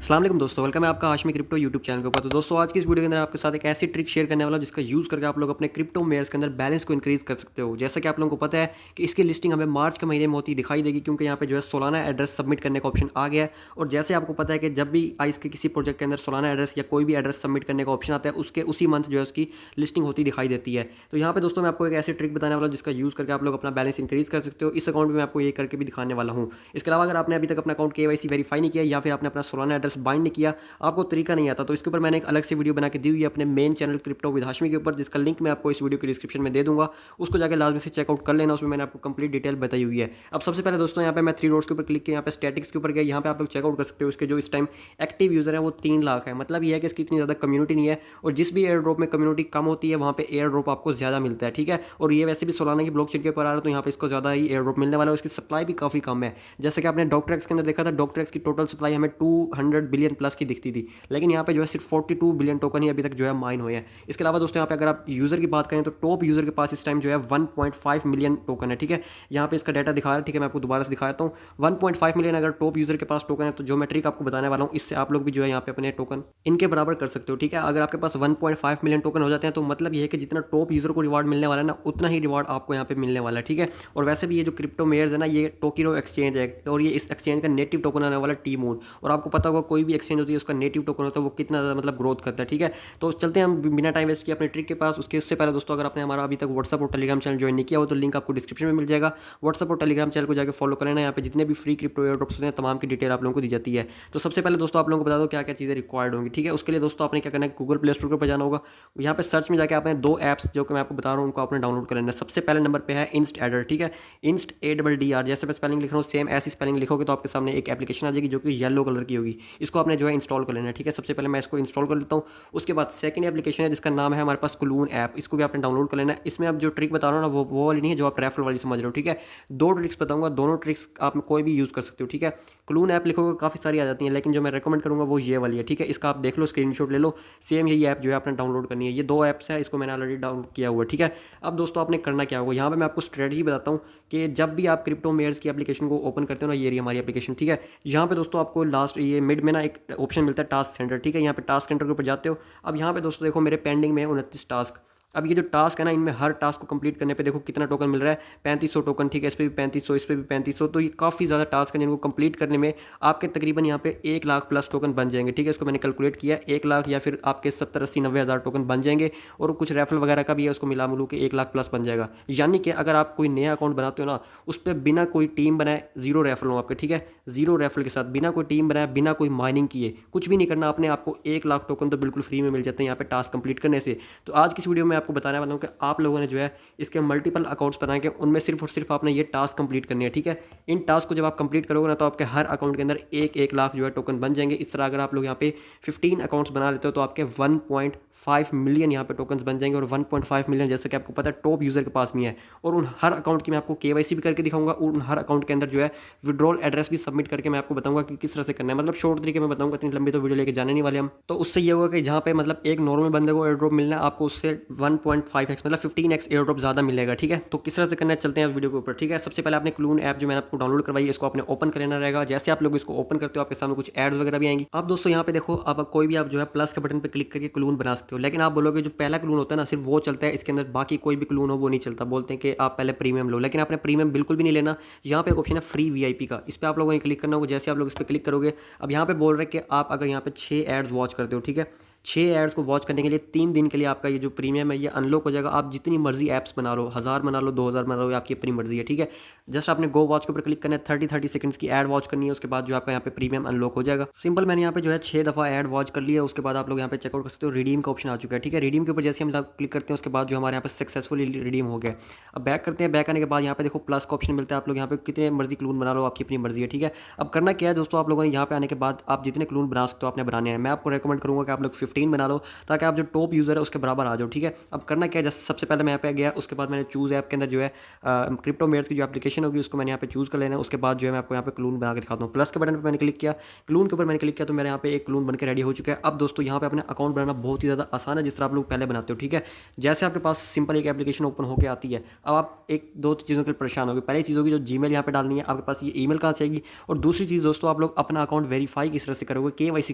अस्सलाम वालेकुम दोस्तों, वेलकम है आपका हाशमी क्रिप्टो यूट्यूब चैनल के ऊपर। तो दोस्तों आज की इस वीडियो के अंदर आपके साथ एक ऐसी ट्रिक शेयर करने वाला हूं जिसका यूज़ करके आप लोग अपने क्रिप्टो मेयर्स के अंदर बैलेंस को इंक्रीज़ कर सकते हो। जैसा कि आप लोगों को पता है कि इसकी लिस्टिंग हमें मार्च के महीने में होती दिखाई देगी, क्योंकि यहाँ पे जो है सोलाना एड्रेस सबमिट करने का ऑप्शन आ गया है। और जैसे आपको पता है कि जब भी आइस के किसी प्रोजेक्ट के अंदर सोलाना एड्रेस या कोई भी एड्रेस सबमिट करने का ऑप्शन आता है, उसके उसी मंथ जो है उसकी लिस्टिंग होती दिखाई देती है। तो यहाँ पे दोस्तों मैं आपको एक ऐसी ट्रिक बताने वाला हूं जिसका यूज़ करके आप लोग अपना बैलेंस इंक्रीज़ कर सकते हो। इस अकाउंट में मैं आपको ये करके भी दिखाने वाला हूँ। इसके अलावा अगर आपने अभी तक अपना अकाउंट केवाईसी वेरीफाई नहीं किया या फिर आपने अपना सोलाना एड्रेस बाइंड नहीं किया, आपको तरीका नहीं आता, तो इसके ऊपर मैंने एक अलग से वीडियो बना के दी हुई है अपने main channel crypto with Hashmi के ऊपर, जिसका लिंक मैं आपको इस वीडियो के डिस्क्रिप्शन में दे दूंगा। उसको जाकर लाजमी से चेकआउट कर लेना, उसमें मैंने आपको कंप्लीट डिटेल बताई हुई है। अब सबसे पहले दोस्तों यहाँ पे मैं थ्री डॉट्स के ऊपर क्लिक किया, यहाँ पे स्टैटिक्स के ऊपर गया, यहाँ पे आप लोग चेकआउट कर सकते हो। इसके जो इस टाइम एक्टिव यूजर है वो 3 लाख है। मतलब ये है कि इसकी इतनी ज़्यादा कम्युनिटी नहीं है, और जिस भी एयर ड्रॉप में कम्युनिटी कम होती है वहाँ पे एयर ड्रॉप आपको ज़्यादा मिलता है, ठीक है। और ये वैसे भी सोलाना की ब्लॉकचेन के ऊपर आ रहा है, तो यहाँ पे इसको ज़्यादा ही एयर ड्रॉप मिलने वाला है। उसकी सप्लाई भी काफ़ी कम है। जैसे कि आपने डॉक्टर एक्स के अंदर देखा था, डॉक्टर एक्स की टोटल सप्लाई हमें 200 बिलियन प्लस की दिखती थी, लेकिन यहाँ पे जो है सिर्फ 42 बिलियन टोकन ही अभी तक जो है माइन हुए हैं। इसके अलावा दोस्तों यहाँ पे अगर आप यूज़र की बात करें तो टॉप यूज़र के पास इस टाइम जो है 1.5 मिलियन टोकन है, ठीक है। यहाँ पे इसका डाटा दिखा रहा है, ठीक है। मैं आपको दोबारा से दिखा देता हूँ। 1.5 मिलियन अगर टॉप यूज़र के पास टोकन है, तो जो मैं ट्रिक आपको बताने वाला हूँ, इससे आप लोग भी जो है यहाँ पे अपने टोकन इनके बराबर कर सकते हो, ठीक है। अगर आपके पास 1.5 मिलियन टोकन हो जाते हैं, तो मतलब ये है कि जितना टॉप यूज़र को रिवार्ड मिलने वाला है ना, उतना ही रिवार्ड आपको यहाँ पे मिलने वाला है, ठीक है। और वैसे भी ये जो क्रिप्टो मेयर्स है ना, ये टोकिरो एक्सचेंज है, और ये इस एक्सचेंज का नेटिव टोकन आने वाला टी मून। और आपको पता होगा कोई भी एक्सचेंज होती है उसका नेटिव टोकन होता है, वो कितना ज़्यादा मतलब ग्रोथ करता है, ठीक है। तो चलते हैं हम बिना टाइम वेस्ट किए अपने ट्रिक के पास। उससे पहले दोस्तों अगर आपने हमारा अभी तक व्हाट्सअप और टेलीग्राम चैनल ज्वाइन नहीं किया हो, तो लिंक आपको डिस्क्रिप्शन में मिल जाएगा। व्हाट्सअप और टेलीग्राम चैनल को जाकर फॉलो कर लेना। यहाँ पे जितने भी फ्री क्रिप्टो एयर ड्रॉप्स होते हैं, तमाम की डिटेल आप लोगों को दी जाती है। तो सबसे पहले दोस्तों आप लोगों को बता दो क्या क्या चीज़ें रिक्वायर्ड होंगी, ठीक है। उसके लिए दोस्तों आपने क्या करना है, गूगल प्ले स्टोर पर जाना होगा। यहाँ पे सर्च में जाकर आपने 2 ऐप्स जो कि मैं आपको बता रहा हूँ उनको आपने डाउनलोड कर लेना है। सबसे पहले नंबर पर है इंस्ट एडर, ठीक है। इंस्ट ADDR, जैसे मैं स्पेलिंग लिख रहा हूँ सेम ऐसी स्पेलिंग लिखोगे तो आपके सामने एक एप्लीकेशन आ जाएगी जो कि येलो कलर की होगी। इसको आपने जो है इंस्टॉल कर लेना है, ठीक है। सबसे पहले मैं इसको इंस्टॉल कर लेता हूँ। उसके बाद सेकंड एप्लीकेशन है जिसका नाम है हमारे पास क्लून ऐप। इसको भी आपने डाउनलोड कर लेना है। इसमें आप जो ट्रिक बता रहा हूँ ना, वो वाली नहीं है जो आप रेफरल वाली समझ रहे हो, ठीक है। 2 ट्रिक्स बताऊंगा, दोनों ट्रिक्स आप कोई भी यूज़ कर सकते हो, ठीक है। क्लून ऐप लिखोगे काफ़ी सारी आ जाती हैं, लेकिन जो मैं रेकमेंड करूँगा वो ये वाली है, ठीक है। इसका आप देख लो, स्क्रीनशॉट ले लो। सेम यही ऐप जो है आपने डाउनलोड करनी है। ये 2 ऐप्स है, इसको मैंने ऑलरेडी डाउनलोड किया हुआ है, ठीक है। अब दोस्तों आपने करना क्या होगा, यहाँ पे मैं आपको स्ट्रेटजी बताता हूँ कि जब भी आप क्रिप्टो मेयर्स की एप्लीकेशन को ओपन करते हो ना, ये रही हमारी एप्लीकेशन, ठीक है। यहाँ पे दोस्तों आपको लास्ट ये मिड में ना एक ऑप्शन मिलता है टास्क सेंटर, ठीक है। यहाँ पे टास्क सेंटर के ऊपर जाते हो। अब यहाँ पे दोस्तों देखो मेरे पेंडिंग में है 29 टास्क। अब ये जो टास्क है ना, इनमें हर टास्क को कंप्लीट करने पे देखो कितना टोकन मिल रहा है, 3500 टोकन, ठीक है। इस पे भी 3500, इस पे भी 3500। तो ये काफ़ी ज़्यादा टास्क है जिनको कंप्लीट करने में आपके तकरीबन यहाँ पे 1 लाख प्लस टोकन बन जाएंगे, ठीक है। इसको मैंने कैलकुलेट किया, 1 लाख या फिर आपके 70, 80, 90 हज़ार टोकन बन जाएंगे। और कुछ रेफरल वगैरह का भी है, उसको मिला मिलू के 1 लाख प्लस बन जाएगा। यानी कि अगर आप कोई नया अकाउंट बनाते हो ना, उस पर बिना कोई टीम बनाए, जीरो रेफरल हो आपके, ठीक है। जीरो रेफरल के साथ, बिना कोई टीम बनाए, बिना कोई माइनिंग किए, कुछ भी नहीं करना आपने, आपको 1 लाख टोकन तो बिल्कुल फ्री में मिल जाते हैं यहाँ पे टास्क कंप्लीट करने से। तो आज की इस वीडियो में आपको बताने वाला हूँ कि आप लोगों ने जो है इसके मल्टीपल अकाउंट्स बनाए के उनमें सिर्फ और सिर्फ आपने ये टास्क कंप्लीट करनी है, ठीक है। इन टास्क को जब आप कंप्लीट करोगे ना, तो आपके हर अकाउंट के अंदर 1 लाख जो है टोकन बन जाएंगे। इस तरह अगर आप लोग यहाँ पे 15 अकाउंट्स बना लेते हो तो आपके 1.5 मिलियन यहाँ पे टोकन्स बन जाएंगे। और 1.5 मिलियन जैसे कि आपको पता है टॉप यूजर के पास भी है। और उन हर अकाउंट की मैं आपको केवाईसी भी करके दिखाऊंगा, और उन हर अकाउंट के अंदर जो है विड्रॉल एड्रेस भी सबमिट करके मैं आपको बताऊंगा कि किस तरह से करना है। मतलब शॉर्ट तरीके में बताऊंगा, इतनी लंबी तो वीडियो लेके जाने नहीं वाले हम। तो उससे ये होगा कि जहाँ पे मतलब एक नॉर्मल बंदे को एयर ड्रॉप मिलना है, आपको उससे 1.5x मतलब 15x एयर ड्रॉप ज़्यादा मिलेगा, ठीक है। तो किस तरह से करना है चलते हैं वीडियो के ऊपर, ठीक है। सबसे पहले आपने क्लून ऐप जो मैंने आपको डाउनलोड करवाई है, इसको आपने ओपन कर लेना रहेगा। जैसे आप लोग इसको ओपन करते हो, आपके सामने कुछ एड्स वगैरह भी आएंगी। आप दोस्तों यहाँ पे देखो, अब कोई भी आप जो है प्लस के बटन पे क्लिक करके क्लून बना सकते हो, लेकिन आप बोलोगे जो पहला क्लून होता है ना, सिर्फ वो चलता है इसके अंदर, बाकी कोई भी क्लून हो वो नहीं चलता। बोलते हैं कि आप पहले प्रीमियम लो, लेकिन आपने प्रीमियम बिल्कुल भी नहीं लेना। यहाँ पे एक ऑप्शन है फ्री VIP का, इस पर आप लोगों ने क्लिक करना होगा। जैसे आप लोग इस पर क्लिक करोगे, अब यहाँ पे बोल रहे हैं कि आप अगर यहाँ पे 6 एड्स वॉच करते हो, ठीक है, 6 एड्स को वॉच करने के लिए 3 दिन के लिए आपका ये जो प्रीमियम है ये अनलॉक हो जाएगा। आप जितनी मर्जी ऐप्स बना लो, 1000 बना लो, 2000 बना लो, आपकी अपनी मर्जी है, ठीक है। जस्ट आपने गो वॉच के ऊपर क्लिक करना है, 30 सेकंड्स की ऐड वॉच करनी है, उसके बाद जो आपका यहाँ पे प्रीमियम अनलॉक हो जाएगा। सिंपल, मैंने यहाँ पे जो है 6 दफ़ा ऐड वॉच कर लिया। उसके बाद आप लोग यहाँ पे चेकआउट कर सकते हो, रिडीम का ऑप्शन आ चुका है, ठीक है। रिडीम के ऊपर जैसे हम क्लिक करते हैं, उसके बाद जो हमारे यहाँ पे सक्सेसफुली रिडीम हो गया। अब बैक करते हैं, बैक आने के बाद यहाँ पे देखो प्लस का ऑप्शन मिलता है। आप लोग यहाँ पे कितने मर्जी क्लून बना लो, आपकी अपनी मर्जी है, ठीक है। अब करना क्या है दोस्तों, आप लोगों ने यहाँ पे आने के बाद आप जितने क्लून बना सकते हो आपने बनाने हैं। मैं आपको रेकमेंड करूँगा कि आप लोग 15 बना लो, ताकि आप जो टॉप यूज़र है उसके बराबर आ जाओ। ठीक है, अब करना क्या है, जैसे सबसे पहले मैं यहाँ पे गया, उसके बाद मैंने चूज़ ऐप के अंदर जो है क्रिप्टो मेयर्स की जो एप्लीकेशन होगी उसको मैंने यहाँ पे चूज़ कर लेना है। उसके बाद जो है मैं आपको यहाँ पे क्लोन बना के दिखाता हूँ। प्लस के बटन पर मैंने क्लिक किया, क्लोन के ऊपर मैंने क्लिक किया, तो मेरे यहाँ पे एक क्लोन बनकर रेडी हो चुका है। अब दोस्तों यहाँ पे अपने अकाउंट बनाना बहुत ही ज़्यादा आसान है, जिस तरह आप लोग पहले बनाते हो। ठीक है, जैसे आपके पास सिंपल एक एप्लीकेशन ओपन होकर आती है, अब आप एक दो चीज़ों के लिए परेशान होगी। पहली चीज़ होगी जो जीमेल यहाँ पे डालनी है, आपके पास ये ईमेल कहाँ से आएगी। और दूसरी चीज़ दोस्तों, आप लोग अपना अकाउंट वेरीफाई किस तरह से करोगे, केवाईसी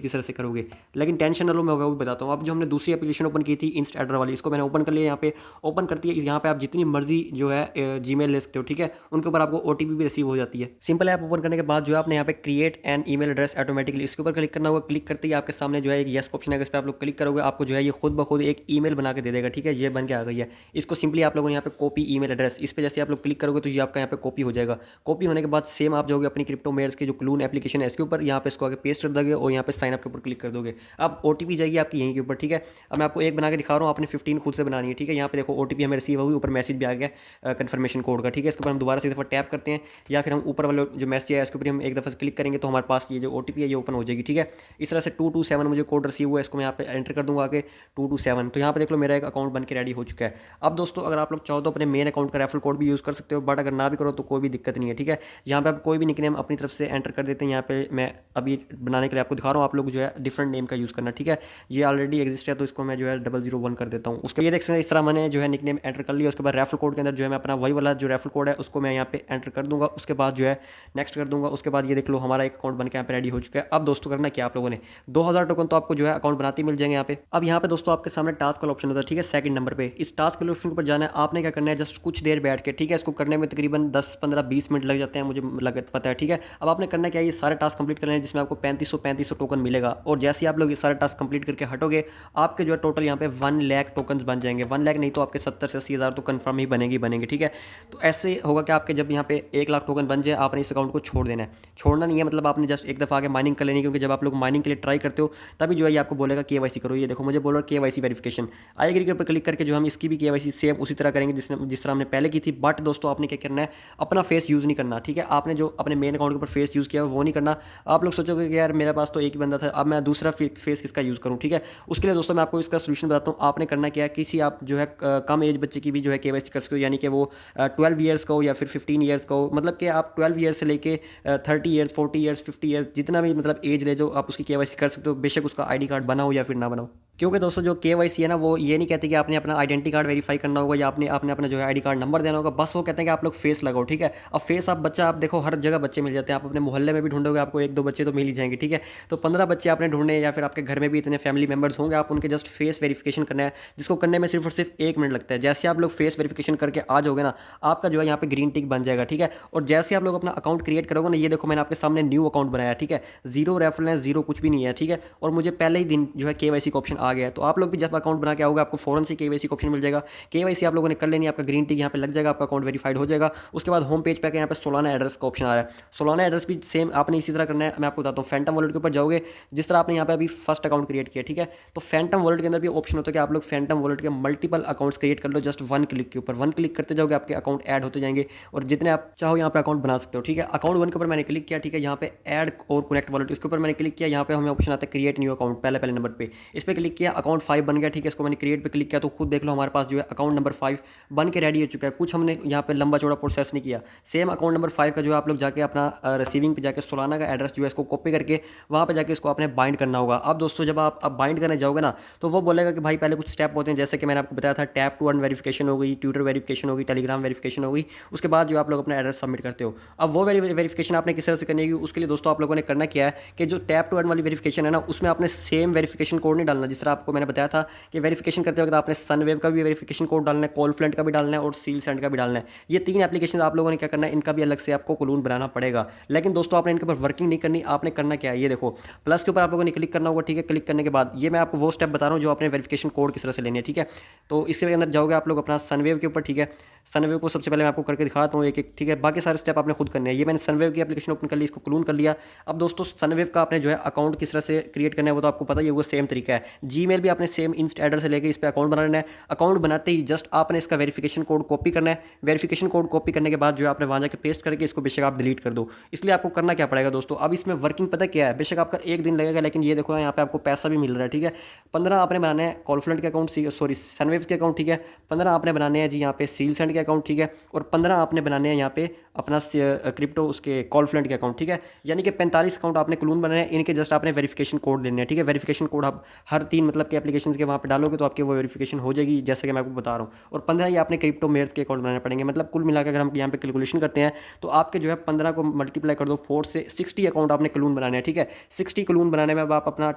किस तरह से करोगे। लेकिन टेंशन ना लो, मैं वो भी बताता हूँ। अब जो हमने दूसरी एप्लीकेशन ओपन की थी इंस्ट एडर वाली, इसको मैंने ओपन कर लिया। यहाँ पे ओपन करती है, यहाँ पे आप जितनी मर्जी जो है जीमेल ले सकते हो। ठीक है, उनके ऊपर आपको ओटीपी भी रिसीव हो जाती है। सिंपल ऐप ओपन करने के बाद जो है आपने यहाँ पे create an email address automatically, इसके ऊपर क्लिक करना होगा। क्लिक करते ही आपके सामने जो है एक येस ऑप्शन है, इस पर आप लोग क्लिक करोगे, आपको जो है ये खुद ब खुद एक ईमेल बना के दे देगा। ठीक है, ये बन के आ गई है। इसको सिंपली आप लोगों ने यहाँ पे कॉपी ईमेल एड्रेस, इस पर जैसे आप लोग क्लिक करोगे तो ये आपका यहाँ पे कॉपी हो जाएगा। कॉपी होने के बाद सेम आप जाओगे अपनी क्रिप्टो मेयर्स की जो क्लून एप्लीकेशन है इसके ऊपर, यहाँ पे इसको आगे पेस्ट कर दोगे और यहाँ पे साइन अप के ऊपर क्लिक कर दोगे। अब ओटीपी जाएगी आपकी यहीं के ऊपर। ठीक है, अब मैं आपको एक बना के दिखा रहा हूँ, आपने 15 खुद से बनानी है। ठीक है, यहाँ पे देखो ओटीपी हमें रिसीव होगी, ऊपर मैसेज भी आ गया कन्फर्मेशन कोड का। ठीक है, इसके ऊपर हम दोबारा से एक दफ़ा टैप करते हैं, या फिर हम ऊपर वाले जो मैसेज है इसके ऊपर हम एक दफ़ा से क्लिक करेंगे तो हमारे पास ये जो ओटीपी है ये ओपन हो जाएगी। ठीक है, इस तरह से 227 मुझे कोड रिसीव हुआ है, इसको मैं यहाँ पे एंटर कर दूंगा आगे 227। तो यहाँ पे देख लो मेरा एक अकाउंट बन के रेडी हो चुका है। अब दोस्तों अगर आप लोग चाहो तो अपने मेन अकाउंट का रेफरल कोड भी यूज़ कर सकते हो, बट अगर ना भी करो तो कोई भी दिक्कत नहीं है। ठीक है, यहाँ पे आप कोई भी निकनेम अपनी तरफ से एंटर कर देते हैं। यहाँ पे मैं अभी बनाने के लिए आपको दिखा रहा हूँ, आप लोग जो है डिफरेंट नेम का यूज़ करना। ठीक है, ये ऑलरेडी एग्जिस्ट है तो इसको मैं जो है 001 कर देता हूँ। उसके ये देख सकते हैं, इस तरह मैंने जो है निकनेम एंटर कर लिया। उसके बाद रेफरल कोड के अंदर जो है मैं अपना वही वाला जो रेफरल कोड है उसको मैं यहाँ पे एंटर कर दूंगा। उसके बाद जो है नेक्स्ट कर दूंगा। उसके बाद ये देख लो हमारा एक अकाउंट बन के यहाँ पे रेडी हो चुका है। अब दोस्तों करना क्या, आप लोगों ने 2000 टोकन तो आपको जो है अकाउंट बनाते ही मिल जाएंगे यहाँ पे। अब यहाँ पे दोस्तों आपके सामने टास्क वाला ऑप्शन होता है। ठीक है, सेकंड नंबर पे इस टास्क वाले ऑप्शन पर जाना है। आपने क्या करना है, जस्ट कुछ देर बैठ के, ठीक है, इसको करने में तकरीबन 10 15 20 मिनट लग जाते हैं, मुझे पता है। ठीक है, अब आपने करना क्या है, ये सारे टास्क कंप्लीट करने हैं जिसमें आपको 3500 टोकन मिलेगा। और जैसे ही आप लोग ये सारे टास्क कंप्लीट करके हटोगे, आपके जो है टोटल यहाँ पे 1 लाख टोकन बन जाएंगे। 1 लाख नहीं तो आपके 70 से 80 हज़ार तो कंफर्म ही बनेंगे। ठीक है, तो ऐसे होगा कि आपके जब यहाँ पे 1 लाख टोकन बन जाए, आपने इस अकाउंट को छोड़ देना है। छोड़ना नहीं है, मतलब आपने जस्ट एक दफ़ा आगे माइनिंग कर लेनी है, क्योंकि जब आप लोग माइनिंग के लिए ट्राई करते हो तभी जो है ये आपको बोलेगा केवाईसी करो। ये देखो मुझे बोल रहा है केवाईसी वेरिफिकेशन, आएगी के ऊपर क्लिक करके जो हम इसकी भी केवाईसी सेम उसी तरह करेंगे जिस तरह हमने पहले की थी। बट दोस्तों आपने क्या करना है, अपना फेस यूज़ नहीं करना। ठीक है, आपने जो अपने मेन अकाउंट के ऊपर फेस यूज़ किया वो नहीं करना। आप लोग सोचोगे कि यार मेरे पास तो एक ही बंदा था, अब मैं दूसरा फेस किसका यूज़ करूँ। ठीक है, उसके लिए दोस्तों मैं आपको इसका सोल्यूशन बताता हूँ। आपने करना क्या है, किसी आप जो है कम एज बच्चे की भी जो है केवाईसी कर सकते हो, यानी कि वो 12 ईयर्स का हो या फिर 15 ईयर्स का हो। मतलब कि आप 12 ईयर्स से लेके 30 ईयर्स 40 ईयर्स 50 ईयर्स जितना भी मतलब एज ले जो आप उसकी केवाईसी कर सकते हो, बेशक उसका आईडी कार्ड बनाओ या फिर ना बनाओ। क्योंकि दोस्तों जो केवाईसी है ना, वो ये नहीं कहते कि आपने अपना आइडेंटिटी कार्ड वेरीफाई करना होगा या आपने अपना जो है आईडी कार्ड नंबर देना होगा। बस वो कहते हैं कि आप लोग फेस लगाओ। ठीक है, अब फेस आप बच्चा आप देखो हर जगह बच्चे मिल जाते हैं, आप अपने मोहल्ले में भी ढूंढोगे आपको 1-2 बच्चे तो मिल ही जाएंगे। ठीक है, तो 15 बच्चे आपने ढूंढने, या फिर आपके घर में भी इतने फैमिली मेंबर्स होंगे, आप उनके जस्ट फेस वेरिफिकेशन करना है, जिसको करने में सिर्फ और सिर्फ 1 मिनट लगता है। जैसे आप लोग फेस वेरिफिकेशन करके आ जाओगे ना, आपका जो है यहाँ पे ग्रीन टिक बन जाएगा। ठीक है, और जैसे आप लोग अपना अकाउंट क्रिएट करोगे ना, ये देखो मैंने आपके सामने न्यू अकाउंट बनाया। ठीक है, 0 रेफरेंस 0 कुछ भी नहीं है। ठीक है, और मुझे पहले ही दिन जो है केवाईसी का ऑप्शन आ गया है। तो आप लोग भी जब अकाउंट बना के आओगे आपको फौरन से केवाईसी का ऑप्शन मिल जाएगा। केवाईसी आप लोगों ने कर लेनी, आपका ग्रीन टिक यहाँ पे लग जाएगा, आपका अकाउंट वेरीफाइड हो जाएगा। उसके बाद होम पेज पे यहाँ पे सोलाना एड्रेस का ऑप्शन आ रहा है। सोलाना एड्रेस भी सेम आपने इसी तरह करना है। मैं आपको बताता हूँ, फैंटम वॉलेट के ऊपर जाओगे, जिस तरह आपने यहाँ पे अभी फर्स्ट अकाउंट क्रिएट किया। ठीक है, तो फैंटम वॉलेट के अंदर भी ऑप्शन होता है कि आप लोग फैंटम वॉलेट के मल्टीपल अकाउंट्स क्रिएट कर लो, जस्ट 1 क्लिक के ऊपर। 1 क्लिक करते जाओगे, आपके अकाउंट ऐड होते जाएंगे और जितने आप चाहो यहाँ पे अकाउंट बना सकते हो। ठीक है, अकाउंट 1 के ऊपर मैंने क्लिक किया। ठीक है, यहाँ पे ऐड और कनेक्ट वॉलेट, इसके ऊपर मैंने क्लिक किया। यहाँ पे हमें ऑप्शन आता है क्रिएट न्यू अकाउंट, पहले नंबर पे इस पर क्लिक किया, अकाउंट 5 बन गया। ठीक है, इसको मैंने क्रिएट पे क्लिक किया तो खुद देख लो हमारे पास जो है अकाउंट नंबर 5 बन के रेडी हो चुका है। कुछ हमने यहाँ पे लंबा चौड़ा प्रोसेस नहीं किया। सेम अकाउंट नंबर 5 का जो है आप लोग जाके अपना रिसीविंग पे जाके सोलाना का एड्रेस जो है इसको कॉपी करके वहाँ पे जाके इसको आपने बाइंड करना होगा। अब दोस्तों जब आप बाइंड करने जाओगे ना, तो वो बोलेगा कि भाई पहले कुछ स्टेप होते हैं, जैसे कि मैंने आपको बताया था, टैप टू अर्न वेरिफिकेशन हो गई, ट्विटर वेरिफिकेशन हो गई, टेलीग्राम वेरिफिकेशन हो गई। उसके बाद जो आप लोग अपना एड्रेस सबमिट करते हो। अब वो वेरिफिकेशन आपने किस तरह से करनी है, उसके लिए दोस्तों आप लोगों ने करना क्या है कि जो टैप टू अर्न वाली वेरिफिकेशन है ना, उसमें आपने सेम वेरिफिकेशन कोड नहीं डालना। जिस तरह आपको मैंने बताया था कि वेरिफिकेशन करते वक्त आपने सनवेव का भी वेरिफिकेशन कोड डालना है, कॉलफ्लेंट का भी डालना है और सील सेंड का भी डालना है। ये 3 एप्लीकेशन आप लोगों ने क्या करना है, इनका भी अलग से आपको क्लोन बनाना पड़ेगा। लेकिन दोस्तों आपने इनके ऊपर वर्किंग नहीं करनी। आपने करना क्या है, ये देखो प्लस के ऊपर आप लोगों ने क्लिक करना होगा। ठीक है, क्लिक करने के बाद ये मैं आपको वो स्टेप बता रहा हूँ जो आपने वेरिफिकेशन कोड किस तरह से लेनी है। ठीक है, तो इसके अंदर जाओगे आप लोग अपना सनवेव के ऊपर। ठीक है, सनवेव को सबसे पहले मैं आपको करके दिखाता हूँ एक। ठीक है, बाकी सारे स्टेप आपने खुद करने हैं। ये मैंने सनवेव की एप्लीकेशन ओपन कर ली, इसको क्लोन कर लिया। अब दोस्तों सनवेव का आपने जो है अकाउंट किस तरह से क्रिएट करना है वो तो आपको पता ही होगा, सेम तरीका है। जीमेल भी आपने सेम इंस्ट एड्रेस से लेके इस पर अकाउंट बनाना है। अकाउंट बनाते ही जस्ट आपने इसका वेरिफिकेशन कोड कॉपी करना है। वेरिफिकेशन कोड कॉपी करने के बाद जो है आपने वहाँ जाकर पेस्ट करके इसको बेशक आप डिलीट कर दो। इसलिए आपको करना क्या पड़ेगा दोस्तों, अब इसमें वर्किंग पता क्या है, बेशक आपका एक दिन लगेगा, लेकिन ये देखो यहाँ पे आपको पैसा भी मिल रहा है, ठीक है। 15 आपने बनाने हैं कॉलफ्रेंड के अकाउंट, सॉरी सनवेव्स के अकाउंट, ठीक है। 15 आपने बनाने हैं जी यहाँ पे सील सेंड के अकाउंट, ठीक है। और 15 आपने बनाने हैं यहाँ पे अपना क्रिप्टो उसके कॉलफ्रेंड के अकाउंट, ठीक है। यानी कि 45 अकाउंट आपने क्लोन बनाने हैं। इनके जस्ट आपने वेरिफिकेशन कोड लेने हैं, ठीक है। वेरिफिकेशन कोड आप हर 3 मतलब के एप्लीकेशन के वहाँ पे डालोगे तो आपके वो वेरिफिकेशन हो जाएगी, जैसे कि मैं आपको बता रहा हूँ। और 15 ही आपने क्रिप्टो मेयर्स के अकाउंट बनाने पड़ेंगे। मतलब कुल मिलाकर अगर हम यहाँ पे कैलकुलेशन करते हैं तो आपके जो है 15 को मल्टीप्लाई कर दो 4 से, 60 अकाउंट आपने क्लोन बनाने हैं, ठीक है। 60 क्लोन बनाने में अब आप अपना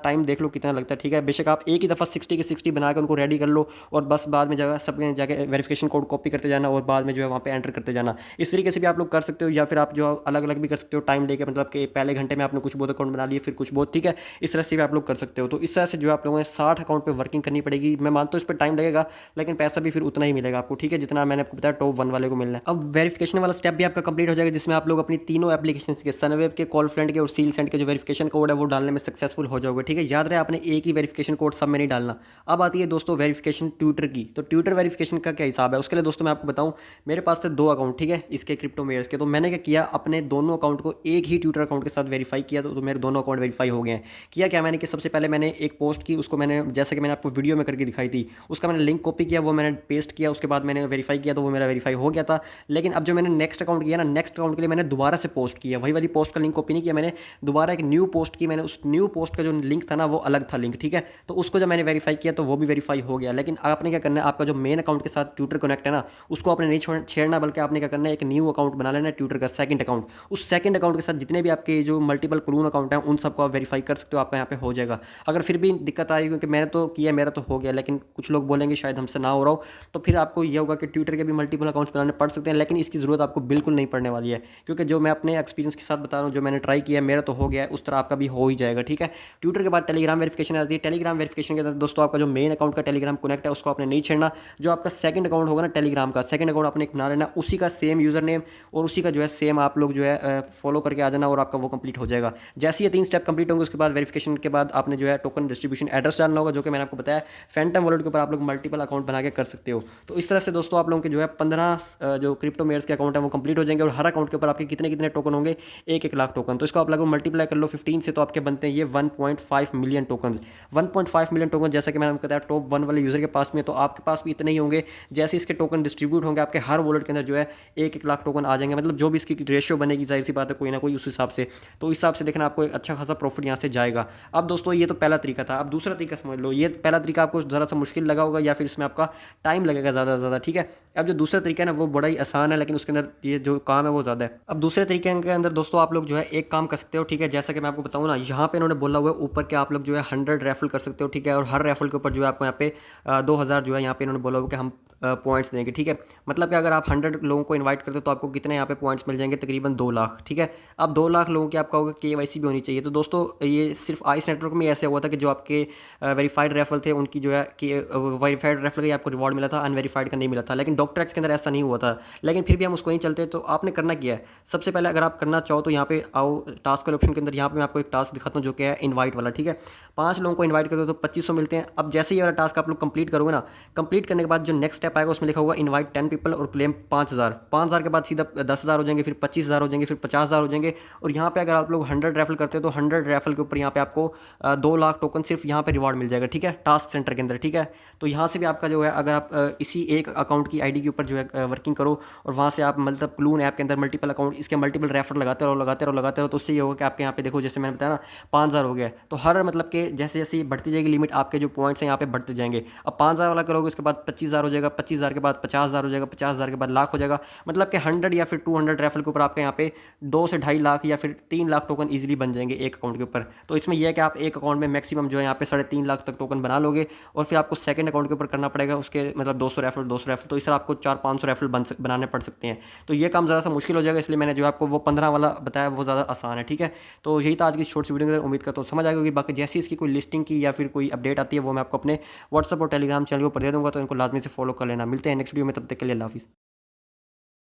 टाइम देख लो कितना लगता है, ठीक है। बेशक आप एक ही दफ़ा 60 के 60 बना के उनको रेडी कर लो और बस बाद में जगह सब जाके वेरिफिकेशन कोड कॉपी करते जाना और बाद में जो है वहाँ पे एंटर करते जाना। इस तरीके से भी आप लोग कर सकते हो, या फिर आप जो अलग अलग भी कर सकते हो टाइम लेके, मतलब कि पहले घंटे में आपने कुछ बहुत अकाउंट बना लिए फिर कुछ बहुत, ठीक है। इस तरह से भी आप लोग कर सकते हो। तो इस तरह से जो आप लोगों ने 60 अकाउंट पे वर्किंग करनी पड़ेगी। मैं मानता हूँ इस पर टाइम लगेगा, लेकिन पैसा भी फिर उतना ही मिलेगा आपको, ठीक है, जितना मैंने आपको बताया टॉप 1 वाले को मिलना है। अब वेरिफिकेशन वाला स्टेप भी आपका कंप्लीट हो जाएगा, जिसमें आप लोग अपनी तीनों एप्लीकेशन के सनवेव के, कॉलफ्रेंड के और सील सेंड के जो वेरिफिकेशन कोड है वो डालने में सक्सेसफुल हो जाओगे, ठीक है। याद रहे आपने एक ही वेरिफिकेशन कोड सब में नहीं डालना। अब आती है दोस्तों वेरिफिकेशन ट्विटर की। तो ट्विटर वेरिफिकेशन का क्या हिसाब है, उसके लिए दोस्तों मैं आपको बताऊं, मेरे पास थे 2 अकाउंट, ठीक है, इसके क्रिप्टो मेयर्स के। तो मैंने क्या किया, अपने दोनों अकाउंट को एक ही ट्विटर अकाउंट के साथ वेरीफाई किया, तो मेरे दोनों अकाउंट वेरीफाई हो गए हैं। किया क्या मैंने कि सबसे पहले मैंने एक पोस्ट की, उसको मैंने जैसे कि मैंने आपको वीडियो में करके दिखाई थी, उसका मैंने लिंक कॉपी किया, वो मैंने पेस्ट किया, उसके बाद मैंने वेरीफाई किया तो वो मेरा वेरीफाई हो गया था। लेकिन अब जो मैंने नेक्स्ट अकाउंट किया ना, नेक्स्ट अकाउंट के लिए मैंने दोबारा से पोस्ट किया, वही वाली पोस्ट का लिंक कॉपी नहीं किया, मैंने दोबारा एक न्यू पोस्ट की। मैंने उस न्यू पोस्ट का जो लिंक था ना वो अलग था लिंक, ठीक है। तो उसको जब मैंने वेरीफाई किया तो वो भी वेरीफाई हो गया। लेकिन आपने क्या करना है, आपका जो मेन अकाउंट के साथ ट्विटर कनेक्ट है ना, उसको आपने नहीं छेड़ना, बल्कि आपने क्या करना है, एक न्यू अकाउंट बना लेना है ट्विटर का, सेकंड अकाउंट। उस सेकंड अकाउंट के साथ जितने भी आपके जो मल्टीपल क्लोन अकाउंट हैं उन सबको आप वेरीफाई कर सकते हो, आपका यहाँ पे हो जाएगा। अगर फिर भी दिक्कत आ रही है, क्योंकि मैंने तो किया, मेरा तो हो गया, लेकिन कुछ लोग बोलेंगे शायद हमसे ना हो रहा हो, तो फिर आपको ये होगा कि ट्विटर के भी मल्टीपल अकाउंट्स बनाने पड़ सकते हैं। लेकिन इसकी ज़रूरत आपको बिल्कुल नहीं पड़ने वाली है, क्योंकि जो मैं अपने एक्सपीरियंस के साथ बता रहा हूँ, जो मैंने ट्राई किया है, मेरा तो हो गया है, उस तरह आपका भी हो ही जाएगा, ठीक है। ट्विटर के बाद टेलीग्राम वेरिफिकेशन आती है। टेलीग्राम वेरिफिकेशन के अंदर दोस्तों आपका जो मेन अकाउंट का टेलीग्राम कनेक्ट है उसको आपने नहीं छेड़ना। जो आपका सेकंड अकाउंट होगा ना टेलीग्राम का, सेकंड अकाउंट आपने बना लेना, उसी का सेम यूज़र नेम और उसी का जो है सेम आप लोग जो है फॉलो करके आ जाना, और आपका वो कंप्लीट हो जाएगा। जैसे ये 3 स्टेप कंप्लीट होंगे उसके बाद वेरिफिकेशन के बाद आपने जो है टोकन डिस्ट्रीब्यूशन एड्रेस डालना होगा, जो कि मैंने आपको बताया फैंटम वॉलेट के ऊपर आप लोग मल्टीपल अकाउंट बना के कर सकते हो। तो इस तरह से दोस्तों आप लोगों के जो है 15 जो क्रिप्टो मेयर्स के अकाउंट है वो कंप्लीट हो जाएंगे, और हर अकाउंट के ऊपर आपके कितने कितने टोकन होंगे, 1-1 लाख टोकन। तो इसको आप लोग मल्टीप्लाई कर लो 15 से, तो आपके बनते हैं ये 1.5 मिलियन टोकन। 1.5 मिलियन टोकन, जैसा कि मैंने आपको बताया टॉप 1 वाले यूज़र के पास में, तो आपके पास भी इतने ही होंगे। जैसे इसके टोकन डिस्ट्रीब्यूट होंगे आपके हर वॉलेट के अंदर जो है 1-1 लाख टोकन आ जाएंगे। मतलब जो भी इसकी रेशियो बनेगी, जाहिर सी बात है कोई ना कोई उस हिसाब से, तो इस हिसाब से देखना आपको एक अच्छा खासा प्रॉफिट यहाँ से जाएगा। अब दोस्तों ये तो पहला तरीका था। अब दूसरा तरीका समझ लो। ये पहला तरीका आपको ज़रा सा मुश्किल लगा होगा, या फिर इसमें आपका टाइम लगेगा ज़्यादा से ज़्यादा, ठीक है। अब जो दूसरा तरीका है ना वो बड़ा ही आसान है, लेकिन उसके अंदर ये जो काम है वो ज़्यादा है। अब दूसरे तरीके के अंदर दोस्तों आप लोग जो है एक काम कर सकते हो, ठीक है। जैसा कि मैं आपको बताऊँ ना, यहाँ पे इन्होंने बोला हुआ है ऊपर के आप लोग जो है 100 रेफरल कर सकते हो, ठीक है। और हर रेफरल के ऊपर जो है आपको यहाँ पे 2000 जो है यहाँ पे इन्होंने बोला हुआ कि हम पॉइंट्स देंगे, ठीक है। मतलब कि अगर आप 100 लोगों को इनवाइट करते हो तो आपको कितने यहाँ पे पॉइंट्स मिल जाएंगे, तकरीबन 2 लाख, ठीक है। अब 2 लाख लोगों की आपका होगा KYC भी होनी चाहिए। तो दोस्तों ये सिर्फ आइस नेटवर्क में ऐसे हुआ था कि जो आपके वेरीफाइड रेफरल थे उनकी जो है कि वेरीफाइड रेफरल का ही आपको रिवॉर्ड मिला था, अनवेरीफाइड का नहीं मिला था। लेकिन डॉक्टर एक्स के अंदर ऐसा नहीं हुआ था, लेकिन फिर भी हम उसको नहीं चलते। तो आपने करना क्या है, सबसे पहले अगर आप करना चाहो तो यहाँ पे आओ टास्क वाले ऑप्शन के अंदर, यहाँ पे मैं आपको एक टास्क दिखाता हूँ जो कि है इन्वाइट वाला, ठीक है। 5 लोगों को इन्वाइट करते हो तो 2500 मिलते हैं। अब जैसे ही वाला टास्क आप लोग कंप्लीट करोगे ना, कंप्लीट करने के बाद जो नेक्स्ट स्टेप आएगा उसमें लिखा होगा इनवाइट 10 पीपल और क्लेम 5000। 5000 के बाद सीधा 10,000 हो जाएंगे, फिर 25,000 हो जाएंगे, फिर 50,000 हो जाएंगे। और यहाँ पे अगर आप लोग 100 रेफल करते हो तो 100 रेफल के ऊपर यहाँ पे आपको 2 लाख टोकन सिर्फ यहाँ पे रिवॉर्ड मिल जाएगा, ठीक है, टास्क सेंटर के अंदर, ठीक है। तो यहाँ से भी आपका जो है अगर आप इसी एक अकाउंट की ID के ऊपर जो है वर्किंग करो, और वहाँ से आप मतलब क्लून ऐप के अंदर मल्टीपल अकाउंट इसके मल्टीपल रेफर लगाते रहो लगाते रहो लगाते रहो, तो उससे ये होगा कि आपके यहाँ पे देखो जैसे मैंने बताया ना 5000 हो गया। तो हर मतलब कि जैसे जैसे बढ़ती जाएगी लिमिट, आपके जो पॉइंट्स हैं यहाँ पे बढ़ते जाएंगे। अब 5000 वाला करोगे उसके बाद 25,000 हो जाएगा, 25,000 के बाद 50,000 हो जाएगा, 50,000 के बाद लाख हो जाएगा। मतलब कि 100 या फिर 200 रेफर के ऊपर आपके यहाँ पे 2 से 2.5 लाख या फिर 3 लाख टोकन ईजिली बन जाएंगे एक अकाउंट के ऊपर। तो इसमें यह है कि आप एक अकाउंट में मैक्सिमम जो है यहाँ पे 3.5 लाख तक टोकन बना लोगे, और फिर आपको सेकंड अकाउंट के ऊपर करना पड़ेगा उसके मतलब 200 रेफर। तो इस तरह आपको 400-500 रेफर बनाने पड़ सकते हैं। तो ये काम ज़्यादा सा मुश्किल हो जाएगा, इसलिए मैंने जो आपको वो 15 वाला बताया वो ज़्यादा आसान है, ठीक है। तो यही था आज की शॉर्ट्स वीडियो के अंदर, उम्मीद करता हूँ समझ आएगी। बाकी जैसी इसकी कोई लिस्टिंग की या फिर कोई अपडेट आती है वो मैं आपको अपने व्हाट्सअप और टेलीग्राम चैनल पर दे दूँगा, तो इनको लाजमी से फॉलो कर लेना। मिलते हैं नेक्स्ट वीडियो में, तब तक के लिए अल्लाह हाफिज़।